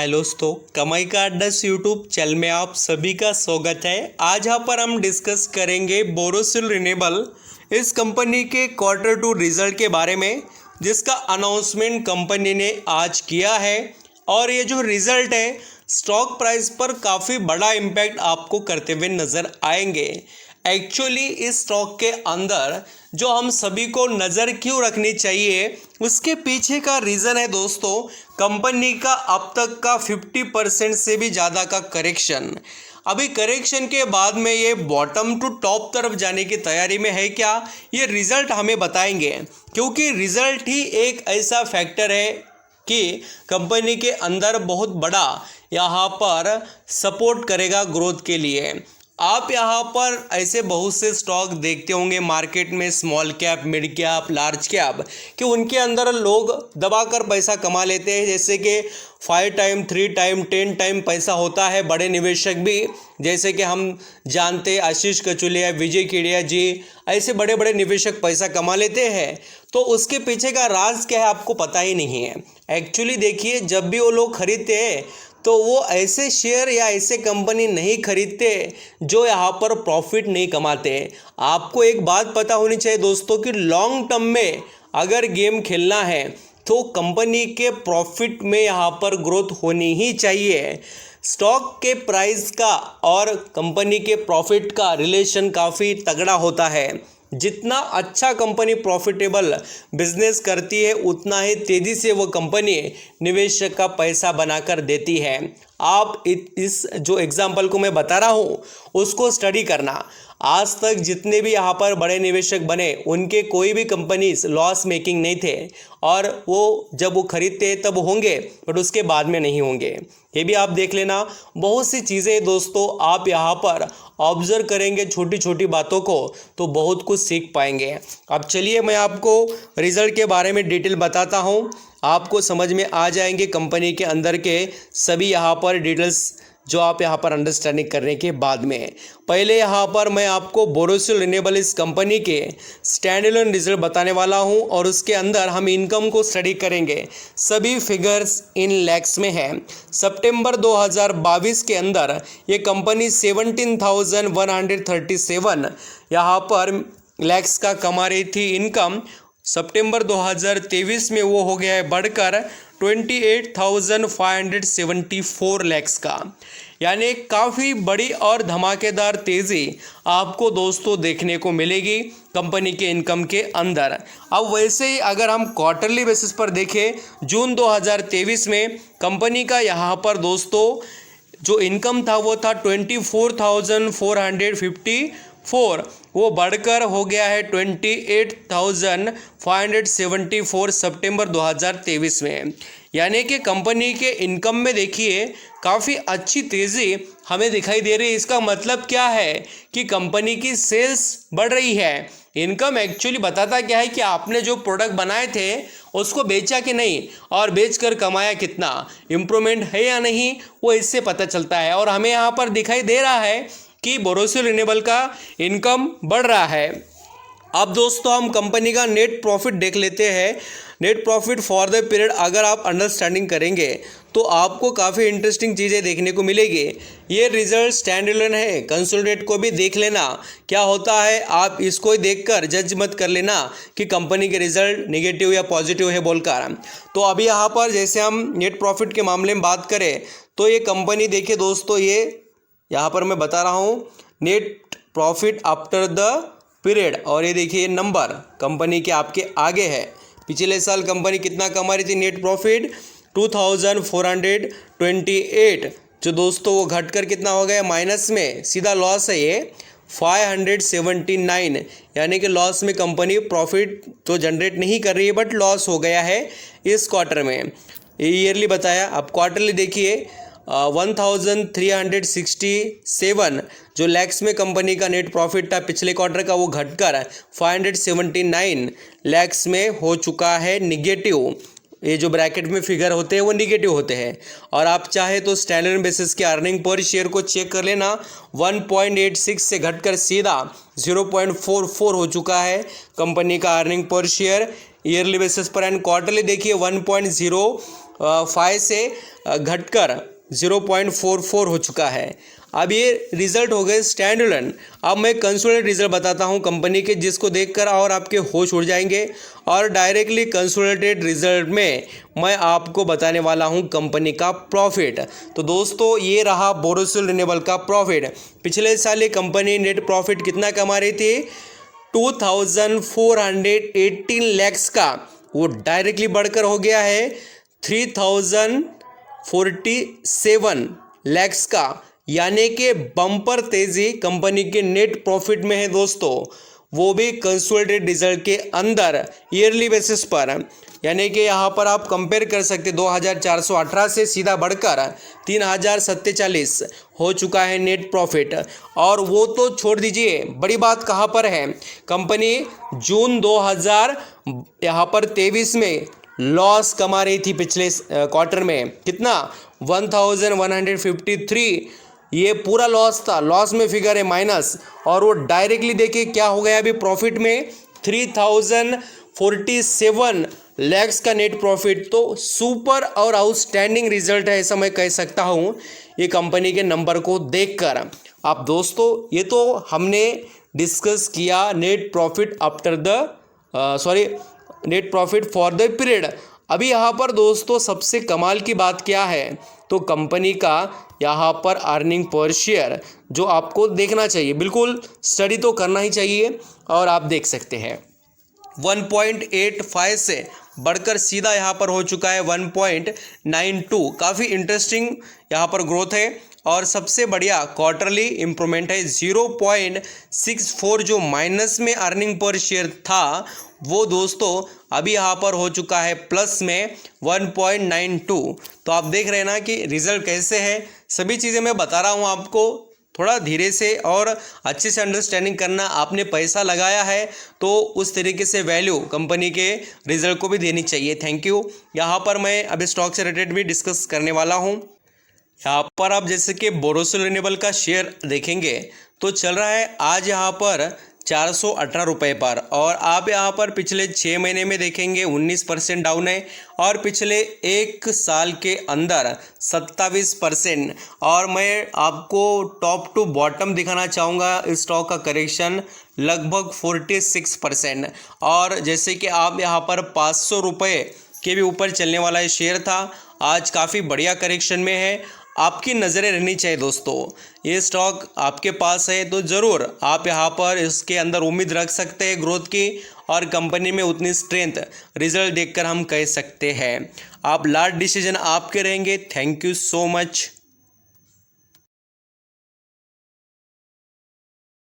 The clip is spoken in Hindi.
हेलो दोस्तों, कमाई का अड्डा यूट्यूब चैनल में आप सभी का स्वागत है। आज यहाँ पर हम डिस्कस करेंगे बोरोसिल रिन्यूएबल इस कंपनी के Q2 रिजल्ट के बारे में, जिसका अनाउंसमेंट कंपनी ने आज किया है। और ये जो रिजल्ट है स्टॉक प्राइस पर काफ़ी बड़ा इम्पैक्ट आपको करते हुए नज़र आएंगे। एक्चुअली इस स्टॉक के अंदर जो हम सभी को नज़र क्यों रखनी चाहिए, उसके पीछे का रीज़न है दोस्तों, कंपनी का अब तक का 50% से भी ज़्यादा का करेक्शन। अभी करेक्शन के बाद में ये बॉटम टू टॉप तरफ जाने की तैयारी में है क्या, ये रिज़ल्ट हमें बताएंगे। क्योंकि रिज़ल्ट ही एक ऐसा फैक्टर है कि कंपनी के अंदर बहुत बड़ा यहाँ पर सपोर्ट करेगा ग्रोथ के लिए। आप यहाँ पर ऐसे बहुत से स्टॉक देखते होंगे मार्केट में, small cap, mid cap, large cap, कि उनके अंदर लोग दबाकर पैसा कमा लेते हैं। जैसे कि 5 टाइम, 3 टाइम, 10 टाइम पैसा होता है। बड़े निवेशक भी, जैसे कि हम जानते हैं आशीष कचुलिया, विजय केडिया जी, ऐसे बड़े बड़े निवेशक पैसा कमा लेते हैं। तो उसके पीछे का राज क्या है आपको पता ही नहीं है। एक्चुअली देखिए, जब भी वो लोग खरीदते हैं तो वो ऐसे शेयर या ऐसे कंपनी नहीं खरीदते जो यहाँ पर प्रॉफिट नहीं कमाते। आपको एक बात पता होनी चाहिए दोस्तों कि लॉन्ग टर्म में अगर गेम खेलना है तो कंपनी के प्रॉफिट में यहाँ पर ग्रोथ होनी ही चाहिए। स्टॉक के प्राइस का और कंपनी के प्रॉफिट का रिलेशन काफ़ी तगड़ा होता है। जितना अच्छा कंपनी प्रॉफिटेबल बिजनेस करती है, उतना ही तेज़ी से वो कंपनी निवेशक का पैसा बनाकर देती है। आप इस जो एग्जाम्पल को मैं बता रहा हूँ उसको स्टडी करना। आज तक जितने भी यहाँ पर बड़े निवेशक बने, उनके कोई भी कंपनीज लॉस मेकिंग नहीं थे, और वो जब वो खरीदते तब होंगे, बट उसके बाद में नहीं होंगे। ये भी आप देख लेना। बहुत सी चीज़ें दोस्तों आप यहाँ पर ऑब्जर्व करेंगे, छोटी छोटी बातों को, तो बहुत कुछ सीख पाएंगे। अब चलिए मैं आपको रिजल्ट के बारे में डिटेल बताता हूँ, आपको समझ में आ जाएंगे कंपनी के अंदर के सभी यहाँ पर डिटेल्स, जो आप यहाँ पर अंडरस्टैंडिंग करने के बाद में। पहले यहाँ पर मैं आपको बोरोसिल रिन्यूएबल इस कंपनी के स्टैंड अलोन रिजल्ट बताने वाला हूँ, और उसके अंदर हम इनकम को स्टडी करेंगे। सभी फिगर्स इन लैक्स में है। सितंबर 2022 के अंदर ये कंपनी 17,137 यहाँ पर लैक्स का कमा रही थी इनकम। सितंबर 2023 में वो हो गया है बढ़कर 28,574 लैक्स का। यानी काफ़ी बड़ी और धमाकेदार तेज़ी आपको दोस्तों देखने को मिलेगी कंपनी के इनकम के अंदर। अब वैसे ही अगर हम क्वार्टरली बेसिस पर देखें, जून 2023 में कंपनी का यहाँ पर दोस्तों जो इनकम था वो था 24,454, वो बढ़कर हो गया है 28,574 सितंबर 2023 में। यानी कि कंपनी के इनकम में देखिए काफ़ी अच्छी तेज़ी हमें दिखाई दे रही है। इसका मतलब क्या है कि कंपनी की सेल्स बढ़ रही है। इनकम एक्चुअली बताता क्या है कि आपने जो प्रोडक्ट बनाए थे उसको बेचा कि नहीं, और बेचकर कमाया कितना, इम्प्रूवमेंट है या नहीं, वो इससे पता चलता है। और हमें यहाँ पर दिखाई दे रहा है कि बोरोसिल रिन्यूएबल का इनकम बढ़ रहा है। अब दोस्तों हम कंपनी का नेट प्रॉफिट देख लेते हैं। Net profit for the period अगर आप अंडरस्टैंडिंग करेंगे तो आपको काफ़ी इंटरेस्टिंग चीज़ें देखने को मिलेगी। ये रिजल्ट स्टैंड अलोन है, कंसोलिडेट को भी देख लेना क्या होता है। आप इसको देखकर जज मत कर लेना कि कंपनी के रिजल्ट नेगेटिव या पॉजिटिव है बोलकर। तो अभी यहाँ पर जैसे हम नेट प्रॉफिट के मामले में बात करें तो ये कंपनी देखिए दोस्तों, ये यहाँ पर मैं बता रहा हूँ net profit after the period, और ये देखिए नंबर कंपनी के आपके आगे है। पिछले साल कंपनी कितना कमा रही थी नेट प्रॉफिट, 2,428, जो दोस्तों वो घटकर कितना हो गया माइनस में, सीधा लॉस है ये 579। यानी कि लॉस में कंपनी प्रॉफिट तो जनरेट नहीं कर रही है, बट लॉस हो गया है इस क्वार्टर में। ये ईयरली बताया। अब क्वार्टरली देखिए 1,367 जो लैक्स में कंपनी का नेट प्रॉफिट था पिछले क्वार्टर का, वो घटकर 579 लैक्स में हो चुका है निगेटिव। ये जो ब्रैकेट में फिगर होते हैं वो निगेटिव होते हैं। और आप चाहे तो स्टैंड अलोन बेसिस के अर्निंग पर शेयर को चेक कर लेना, 1.86 से घटकर सीधा 0.44 हो चुका है कंपनी का earning per share yearly basis पर। एंड क्वार्टरली देखिए 5 से घटकर 0.44 हो चुका है। अब ये रिजल्ट हो गए स्टैंड अलोन। अब मैं कंसोलिडेटेड रिजल्ट बताता हूँ कंपनी के, जिसको देखकर और आपके होश उड़ जाएंगे। और डायरेक्टली कंसोलिडेटेड रिजल्ट में मैं आपको बताने वाला हूँ कंपनी का प्रॉफिट। तो दोस्तों ये रहा बोरोसिल रिन्यूएबल का प्रॉफिट। पिछले साल ये कंपनी नेट प्रॉफिट कितना कमा रही थी, 2418 लैक्स का, वो डायरेक्टली बढ़कर हो गया है 3047 लैक्स का, यानी कि बम्पर तेजी कंपनी के नेट प्रॉफिट में है दोस्तों, वो भी कंसोलिडेटेड रिजल्ट के अंदर ईयरली बेसिस पर। यानी कि यहाँ पर आप कंपेयर कर सकते 2418 से सीधा बढ़कर 3047 हो चुका है नेट प्रॉफिट। और वो तो छोड़ दीजिए, बड़ी बात कहाँ पर है, कंपनी जून 2023 में लॉस कमा रही थी पिछले क्वार्टर में, कितना 1153, ये पूरा लॉस था, लॉस में फिगर है माइनस, और वो डायरेक्टली देखिए क्या हो गया अभी प्रॉफिट में 3047 लैक्स का नेट प्रॉफिट। तो सुपर और आउटस्टैंडिंग रिजल्ट है, ऐसा मैं कह सकता हूँ ये कंपनी के नंबर को देखकर। आप दोस्तों ये तो हमने डिस्कस किया net profit after the net profit for the period. अभी यहाँ पर दोस्तों सबसे कमाल की बात क्या है, तो कंपनी का यहाँ पर अर्निंग पर शेयर जो आपको देखना चाहिए, बिल्कुल स्टडी तो करना ही चाहिए। और आप देख सकते हैं 1.85 से बढ़कर सीधा यहाँ पर हो चुका है 1.92। काफ़ी इंटरेस्टिंग यहाँ पर ग्रोथ है। और सबसे बढ़िया क्वार्टरली इम्प्रूवमेंट है 0.64, जो माइनस में अर्निंग पर शेयर था वो दोस्तों अभी यहाँ पर हो चुका है प्लस में 1.92। तो आप देख रहे हैं ना कि रिजल्ट कैसे है, सभी चीज़ें मैं बता रहा हूँ आपको, थोड़ा धीरे से और अच्छे से अंडरस्टैंडिंग करना। आपने पैसा लगाया है तो उस तरीके से वैल्यू कंपनी के रिजल्ट को भी देनी चाहिए। Thank you. यहाँ पर मैं अभी स्टॉक से रिलेटेड भी डिस्कस करने वाला हूँ। यहाँ पर आप जैसे कि बोरोसिल रिन्यूएबल का शेयर देखेंगे तो चल रहा है आज यहाँ पर 418 रुपये पर, और आप यहाँ पर पिछले 6 महीने में देखेंगे 19% डाउन है, और पिछले एक साल के अंदर 27%। और मैं आपको टॉप टू बॉटम दिखाना चाहूँगा इस स्टॉक का करेक्शन लगभग 46%। और जैसे कि आप यहाँ पर 500 रुपये के भी ऊपर चलने वाला ये शेयर था, आज काफ़ी बढ़िया करेक्शन में है। आपकी नज़रें रहनी चाहिए दोस्तों, ये स्टॉक आपके पास है तो ज़रूर आप यहाँ पर इसके अंदर उम्मीद रख सकते हैं ग्रोथ की, और कंपनी में उतनी स्ट्रेंथ रिजल्ट देखकर हम कह सकते हैं। आप लास्ट डिसीजन आपके रहेंगे। Thank you so much.